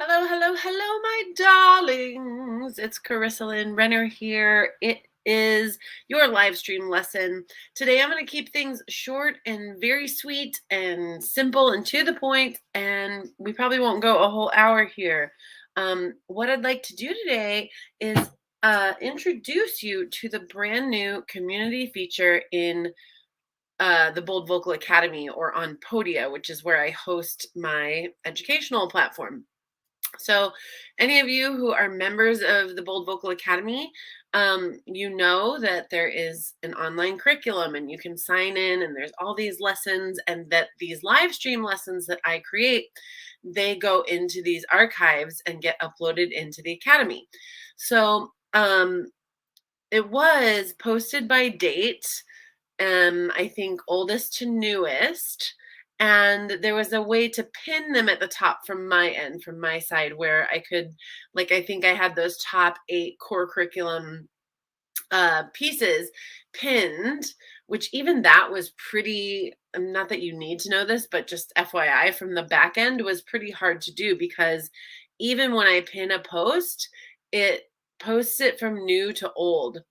Hello, hello, hello, my darlings. It's Carissa Lynn Renner here. It is your live stream lesson. Today I'm going to keep things short and very sweet and simple and to the point, and we probably won't go a whole hour here. What I'd like to do today is introduce you to the brand new community feature in the Bold Vocal Academy, or on Podia, which is where I host my educational platform. So, any of you who are members of the Bold Vocal Academy, you know that there is an online curriculum and you can sign in, and there's all these lessons, and that these live stream lessons that I create, they go into these archives and get uploaded into the Academy. So, it was posted by date, I think oldest to newest. And there was a way to pin them at the top from my end, from my side, where I could, like, I think I had those top 8 core curriculum pieces pinned, which even that was pretty, not that you need to know this, but just FYI, from the back end was pretty hard to do, because even when I pin a post, it posts it from new to old.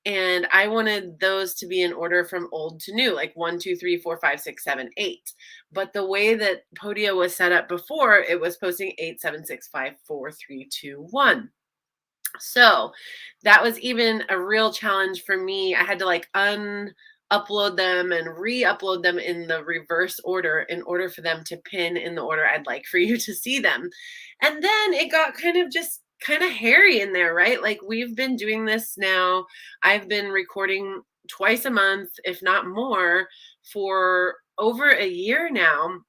And I wanted those to be in order from old to new, like 1, 2, 3, 4, 5, 6, 7, 8. But the way that Podia was set up before, it was posting 8, 7, 6, 5, 4, 3, 2, 1. So that was even a real challenge for me. I had to like upload them and re-upload them in the reverse order in order for them to pin in the order I'd like for you to see them. And then it got kind of hairy in there, right? Like, we've been doing this now. I've been recording twice a month, if not more, for over a year now.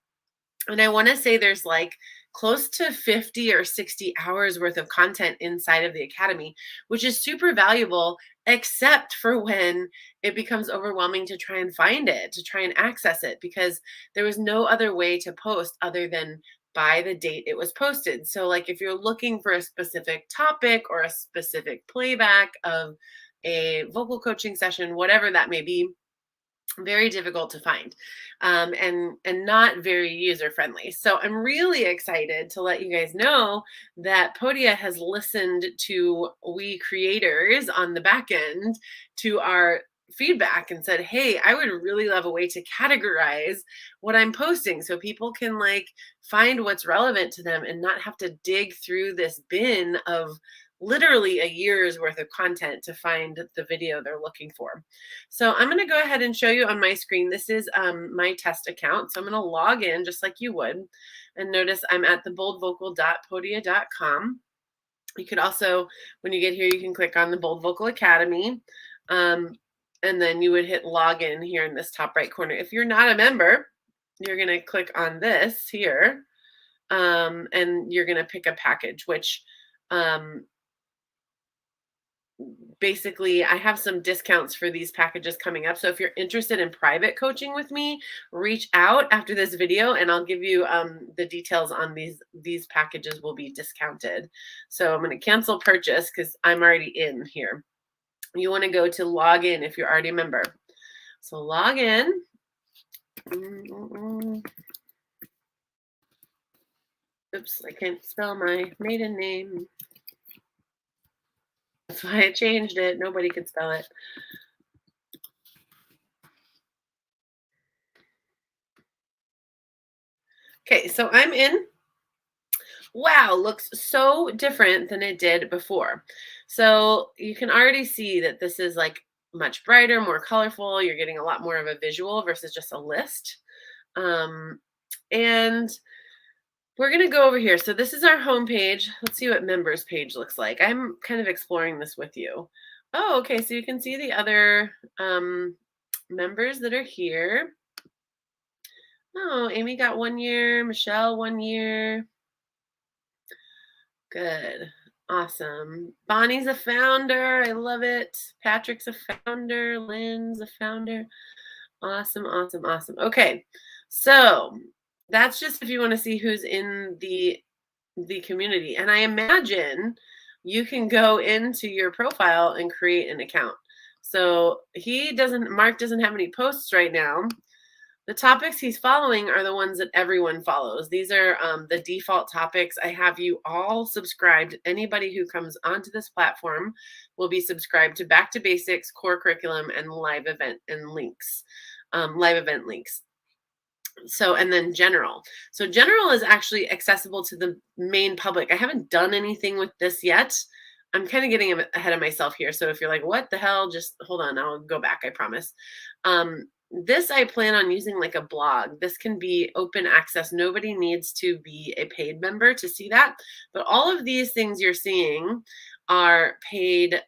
And I want to say there's like close to 50 or 60 hours worth of content inside of the Academy, which is super valuable, except for when it becomes overwhelming to try and find it, to try and access it, because there was no other way to post other than by the date it was posted. So, like, if you're looking for a specific topic or a specific playback of a vocal coaching session, whatever that may be, very difficult to find, and not very user friendly. So I'm really excited to let you guys know that Podia has listened to we creators on the back end, to our feedback, and said, hey, I would really love a way to categorize what I'm posting so people can like find what's relevant to them and not have to dig through this bin of literally a year's worth of content to find the video they're looking for. So I'm going to go ahead and show you on my screen. This is my test account. So I'm going to log in just like you would. And notice I'm at theboldvocal.podia.com. You could also, when you get here, you can click on the Bold Vocal Academy. And then you would hit login here in this top right corner. If you're not a member, you're going to click on this here. And you're going to pick a package, which basically I have some discounts for these packages coming up. So if you're interested in private coaching with me, reach out after this video and I'll give you the details on these packages will be discounted. So I'm going to cancel purchase because I'm already in here. You want to go to log in if you're already a member. So log in. Oops, I can't spell my maiden name. That's why I changed it. Nobody could spell it. Okay, so I'm in. Wow, looks so different than it did before. So you can already see that this is like much brighter, more colorful. You're getting a lot more of a visual versus just a list. And we're going to go over here. So this is our home page. Let's see what members page looks like. I'm kind of exploring this with you. Oh, okay. So you can see the other members that are here. Oh, Amy got 1 year, Michelle 1 year. Good. Awesome. Bonnie's a founder. I love it. Patrick's a founder. Lynn's a founder. Awesome, awesome, awesome. Okay. So that's just if you want to see who's in the community. And I imagine you can go into your profile and create an account. So Mark doesn't have any posts right now. The topics he's following are the ones that everyone follows. These are the default topics. I have you all subscribed. Anybody who comes onto this platform will be subscribed to Back to Basics, Core Curriculum, and Live Event and links, live event links. So, and then general. So general is actually accessible to the main public. I haven't done anything with this yet. I'm kind of getting ahead of myself here. So if you're like, what the hell, just hold on. I'll go back. I promise. This I plan on using like a blog. This can be open access. Nobody needs to be a paid member to see that. But all of these things you're seeing are paid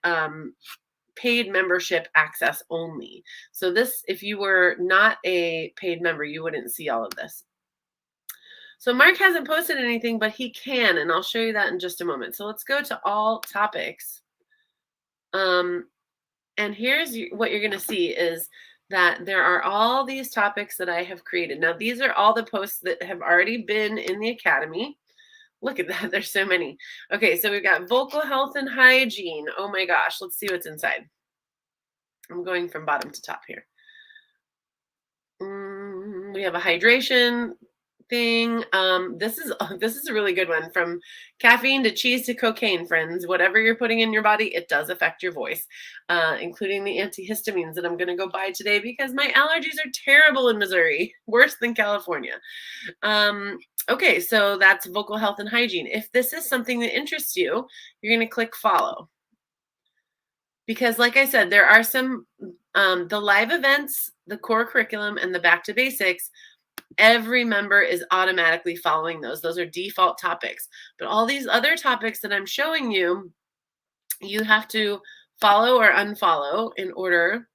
membership access only. So this, if you were not a paid member, you wouldn't see all of this. So Mark hasn't posted anything, but he can, and I'll show you that in just a moment. So let's go to all topics. And here's what you're going to see is that there are all these topics that I have created. Now, these are all the posts that have already been in the Academy. Look at that. There's so many. Okay, so we've got vocal health and hygiene. Oh my gosh. Let's see what's inside. I'm going from bottom to top here. We have a hydration thing. This is a really good one. From caffeine to cheese to cocaine, friends. Whatever you're putting in your body, it does affect your voice, including the antihistamines that I'm going to go buy today because my allergies are terrible in Missouri, worse than California. Okay, so that's vocal health and hygiene. If this is something that interests you, you're going to click follow. Because like I said, there are some, the live events, the core curriculum, and the back to basics, every member is automatically following those. Those are default topics. But all these other topics that I'm showing you, you have to follow or unfollow in order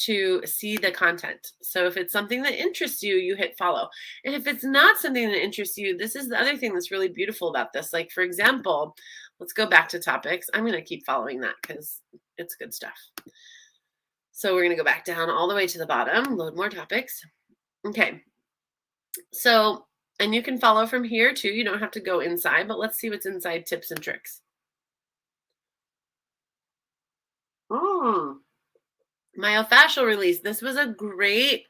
to see the content. So if it's something that interests you, you hit follow. And if it's not something that interests you, this is the other thing that's really beautiful about this. Like, for example, let's go back to topics. I'm going to keep following that because it's good stuff. So we're going to go back down all the way to the bottom, load more topics. Okay. So, and you can follow from here too. You don't have to go inside, but let's see what's inside tips and tricks. Myofascial release. This was a great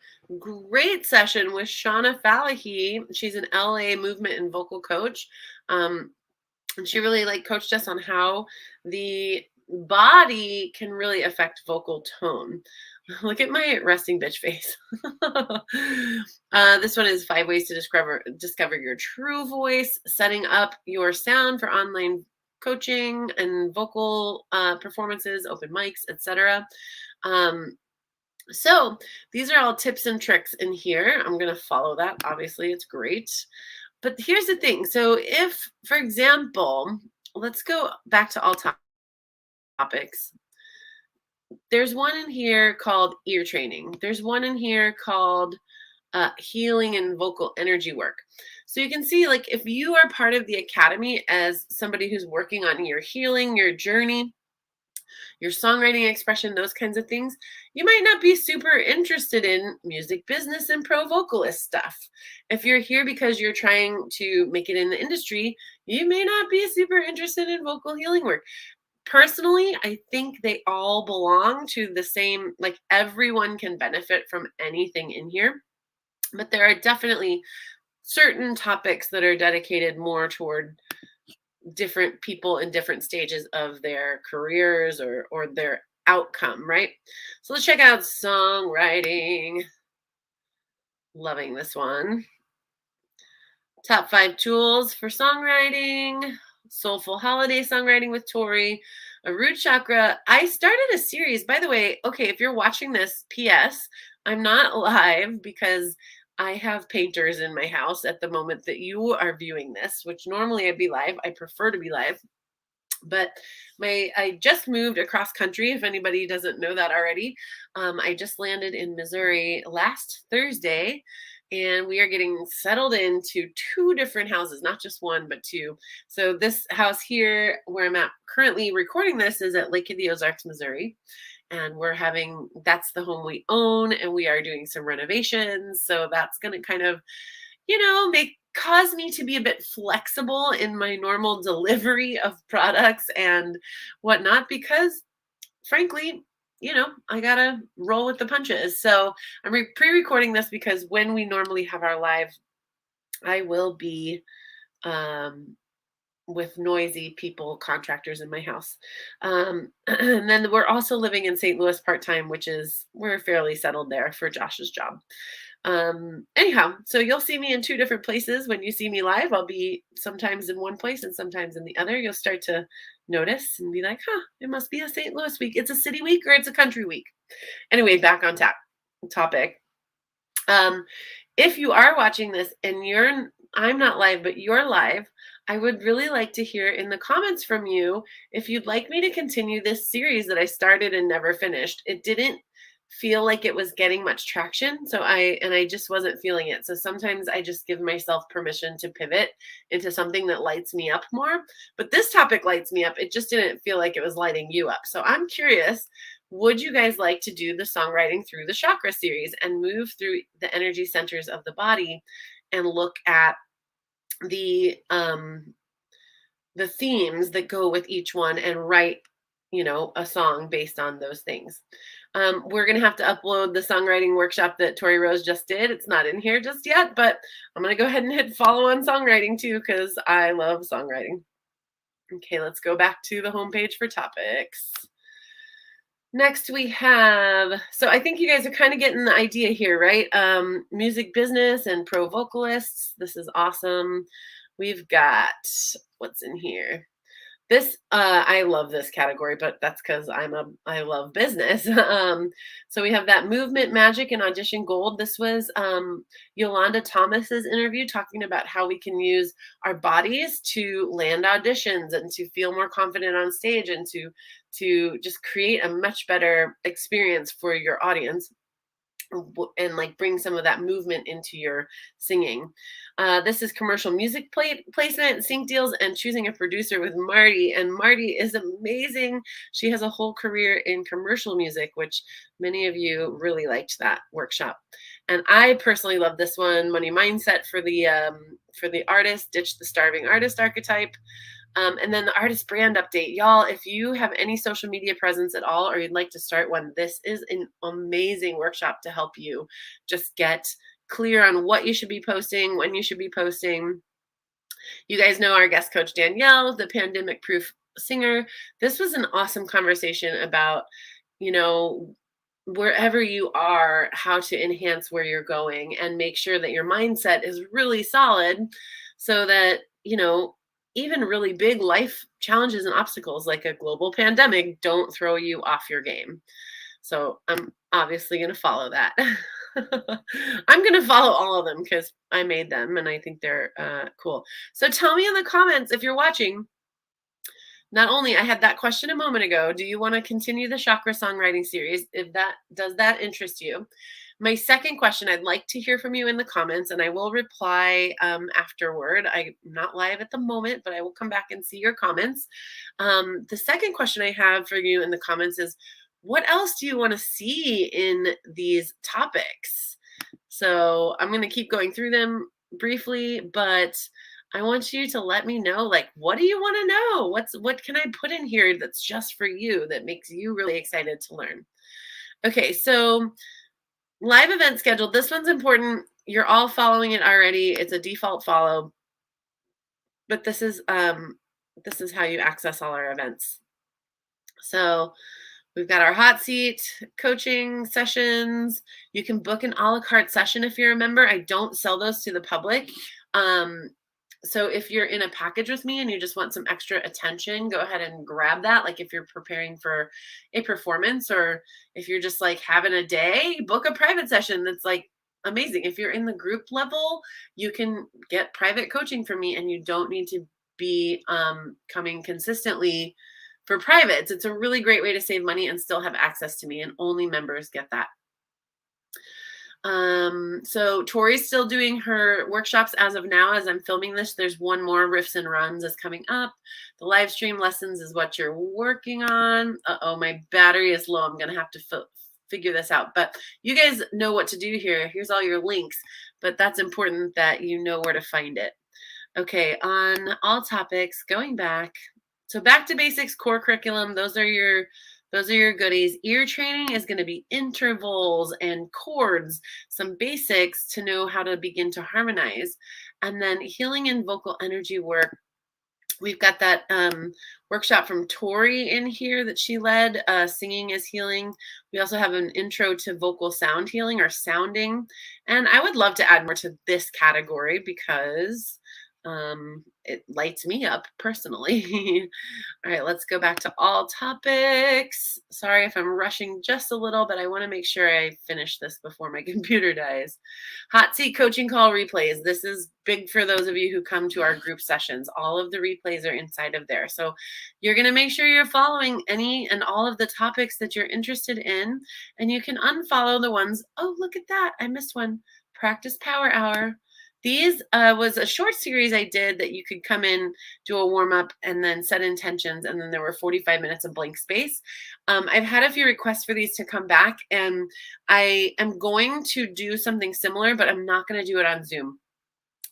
session with Shauna Falahy. She's an LA movement and vocal coach. And she really coached us on how the body can really affect vocal tone. Look at my resting bitch face. This one is 5 ways to discover your true voice, setting up your sound for online coaching and vocal performances, open mics, etc. So these are all tips and tricks in here. I'm going to follow that. Obviously, it's great. But here's the thing. So if, for example, let's go back to all topics. There's one in here called ear training. There's one in here called healing and vocal energy work. So you can see, if you are part of the Academy as somebody who's working on your healing, your journey, your songwriting expression, those kinds of things, you might not be super interested in music business and pro vocalist stuff. If you're here because you're trying to make it in the industry, you may not be super interested in vocal healing work. Personally, I think they all belong to the same, everyone can benefit from anything in here. But there are definitely certain topics that are dedicated more toward different people in different stages of their careers or their outcome, right? So let's check out songwriting. Loving this one. Top 5 tools for songwriting. Soulful holiday songwriting with Tori. A root chakra. I started a series, by the way. Okay, if you're watching this, P.S., I'm not live because I have painters in my house at the moment that you are viewing this, which normally I'd be live. I prefer to be live. But I just moved across country, if anybody doesn't know that already. I just landed in Missouri last Thursday, and we are getting settled into 2 different houses, not just one, but 2. So this house here, where I'm at currently recording this, is at Lake of the Ozarks, Missouri. And that's the home we own, and we are doing some renovations. So that's going to kind of, cause me to be a bit flexible in my normal delivery of products and whatnot, because frankly, I gotta roll with the punches. So I'm pre-recording this because when we normally have our live, I will be um, with noisy people, contractors in my house. And then we're also living in St. Louis part time, which is we're fairly settled there for Josh's job. Anyhow, so you'll see me in two different places when you see me live. I'll be sometimes in one place and sometimes in the other. You'll start to notice and be like, huh, it must be a St. Louis week. It's a city week or it's a country week. Anyway, back on topic. Um, if you are watching this and I'm not live, but you're live, I would really like to hear in the comments from you if you'd like me to continue this series that I started and never finished. It didn't feel like it was getting much traction, so I just wasn't feeling it. So sometimes I just give myself permission to pivot into something that lights me up more. But this topic lights me up. It just didn't feel like it was lighting you up. So I'm curious, would you guys like to do the songwriting through the chakra series and move through the energy centers of the body and look at the the themes that go with each one and write, a song based on those things? We're gonna have to upload the songwriting workshop that Tori Rose just did. It's not in here just yet, but I'm gonna go ahead and hit follow on songwriting too because I love songwriting. Okay, let's go back to the homepage for topics. Next we have, so I think you guys are kind of getting the idea here, right? Music business and pro vocalists. This is awesome. We've got, what's in here? This I love this category, but that's because I love business. So we have that movement magic and audition gold. This was Yolanda Thomas's interview talking about how we can use our bodies to land auditions and to feel more confident on stage and to just create a much better experience for your audience and like bring some of that movement into your singing. This is commercial music placement, sync deals, and choosing a producer with Marty. And Marty is amazing. She has a whole career in commercial music, which many of you really liked that workshop. And I personally love this one, money mindset for the artist, ditch the starving artist archetype. And then the artist brand update. Y'all, if you have any social media presence at all, or you'd like to start one, this is an amazing workshop to help you just get clear on what you should be posting, when you should be posting. You guys know our guest coach, Danielle, the pandemic proof singer. This was an awesome conversation about, wherever you are, how to enhance where you're going and make sure that your mindset is really solid so that, even really big life challenges and obstacles like a global pandemic don't throw you off your game. So I'm obviously going to follow that. I'm going to follow all of them because I made them and I think they're cool. So tell me in the comments if you're watching. Not only I had that question a moment ago, do you want to continue the chakra songwriting series? If that does that interest you? My second question, I'd like to hear from you in the comments, and I will reply afterward. I'm not live at the moment, but I will come back and see your comments. The second question I have for you in the comments is, what else do you want to see in these topics? So I'm going to keep going through them briefly, but I want you to let me know, like, what do you want to know? What can I put in here that's just for you that makes you really excited to learn? Okay, so live event schedule. This one's important. You're all following it already. It's a default follow. But this is how you access all our events. So we've got our hot seat coaching sessions. You can book an a la carte session if you're a member. I don't sell those to the public. So if you're in a package with me and you just want some extra attention, go ahead and grab that. Like if you're preparing for a performance or if you're just like having a day, book a private session that's like amazing. If you're in the group level, you can get private coaching from me and you don't need to be coming consistently for privates. It's a really great way to save money and still have access to me, and only members get that. So Tori's still doing her workshops as of now. As I'm filming this, there's one more riffs and runs is coming up. The live stream lessons is what you're working on. Uh-oh, my battery is low. I'm going to have to figure this out, but you guys know what to do here. Here's all your links, but that's important that you know where to find it. Okay. On all topics, going back. So back to basics, core curriculum. Those are your Those are your goodies. Ear training is going to be intervals and chords, some basics to know how to begin to harmonize. And then healing and vocal energy work. We've got that workshop from Tori in here that she led, Singing is Healing. We also have an intro to vocal sound healing or sounding. And I would love to add more to this category because it lights me up personally. All right, let's go back to all topics. Sorry if I'm rushing just a little, but I want to make sure I finish this before my computer dies. Hot seat coaching call replays. This is big for those of you who come to our group sessions. All of the replays are inside of there. So you're going to make sure you're following any and all of the topics that you're interested in, and you can unfollow the ones. Oh, look at that. I missed one. Practice Power Hour. These was a short series I did that you could come in, do a warm up, and then set intentions. And then there were 45 minutes of blank space. I've had a few requests for these to come back, and I am going to do something similar, but I'm not going to do it on Zoom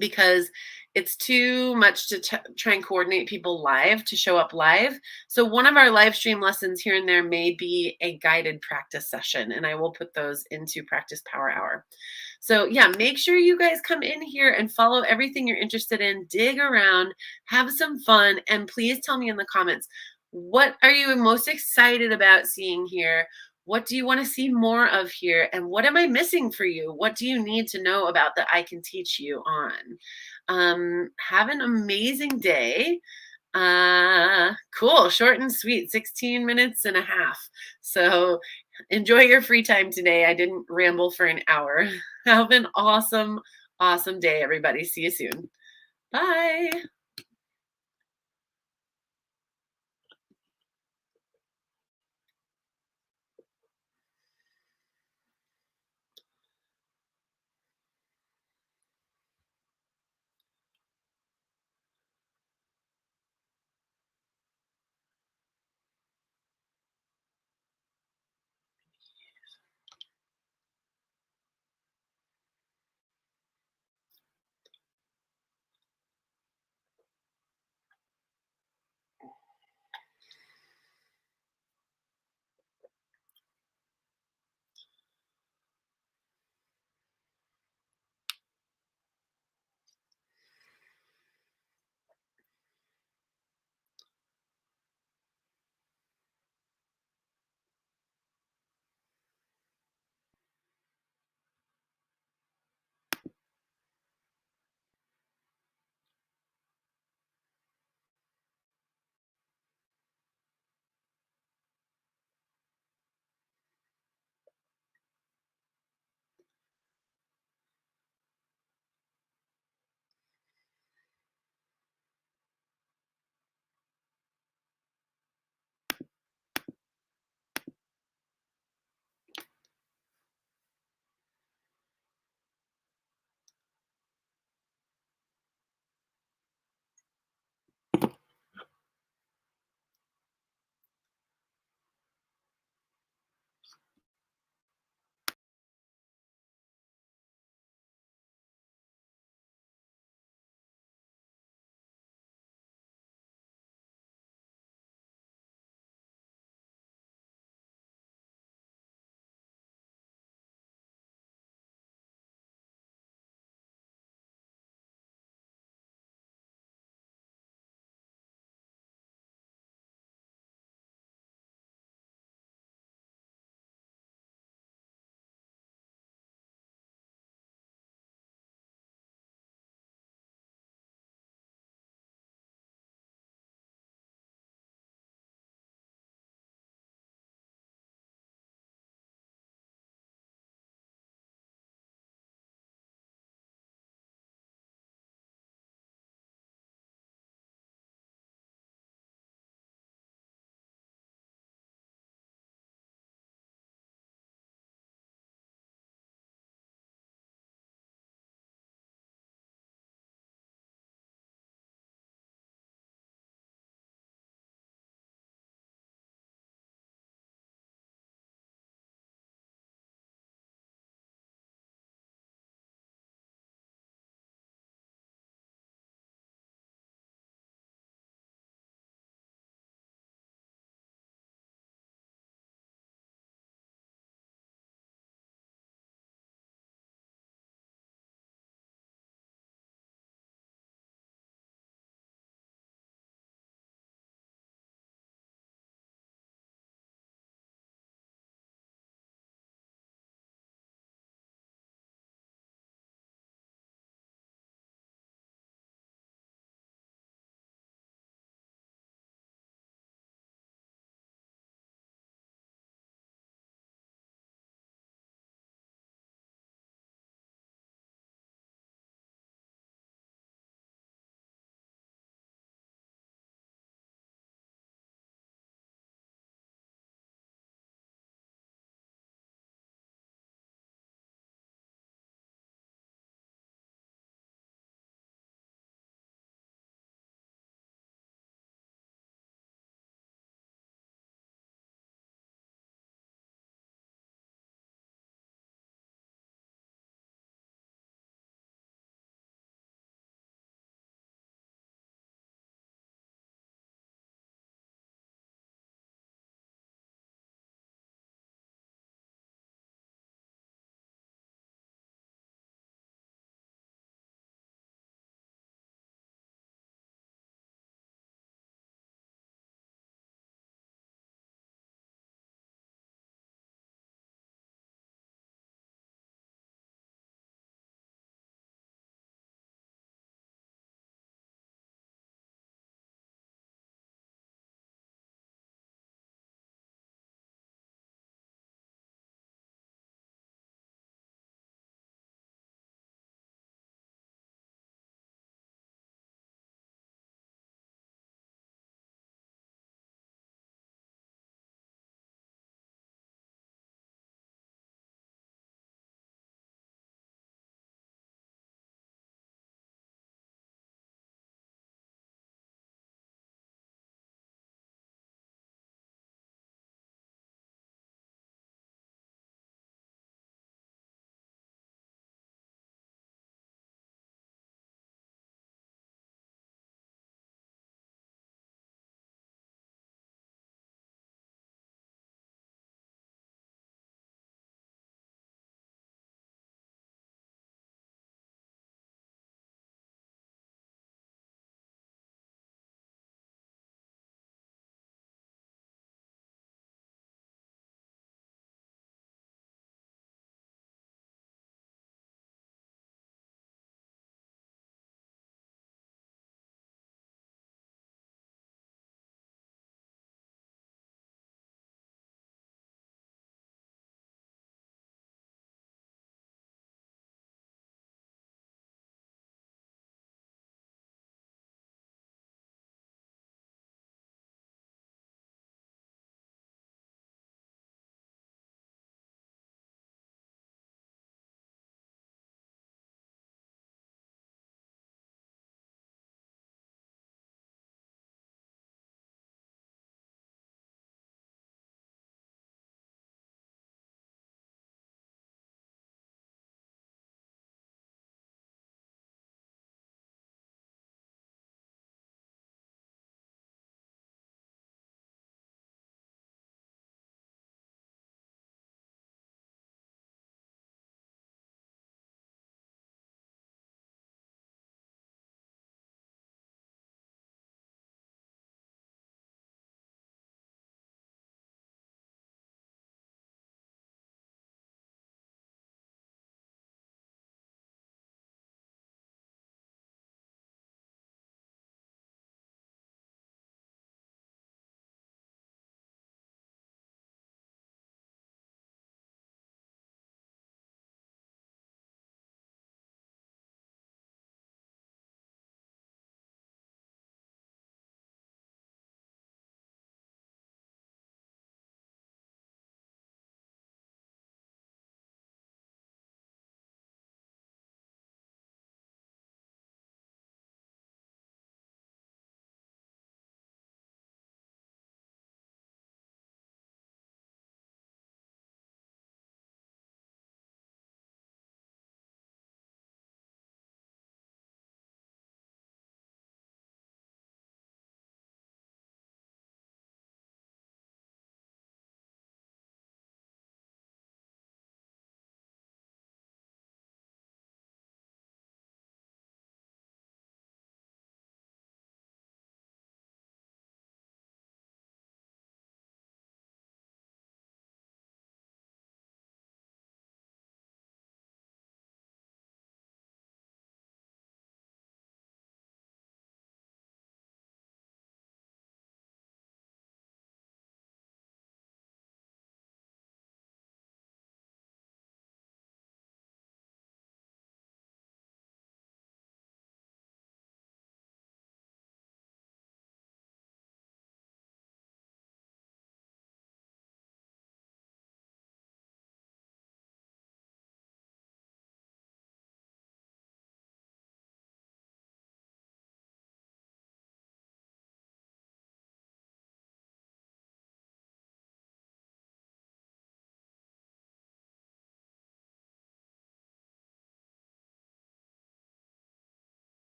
because it's too much to try and coordinate people live to show up live. So one of our live stream lessons here and there may be a guided practice session, and I will put those into Practice Power Hour. So yeah, make sure you guys come in here and follow everything you're interested in, dig around, have some fun, and please tell me in the comments, what are you most excited about seeing here? What do you want to see more of here? And what am I missing for you? What do you need to know about that I can teach you on? Have an amazing day. Cool, short and sweet, 16 minutes and a half. So enjoy your free time today. I didn't ramble for an hour. Have an awesome, awesome day, everybody. See you soon. Bye.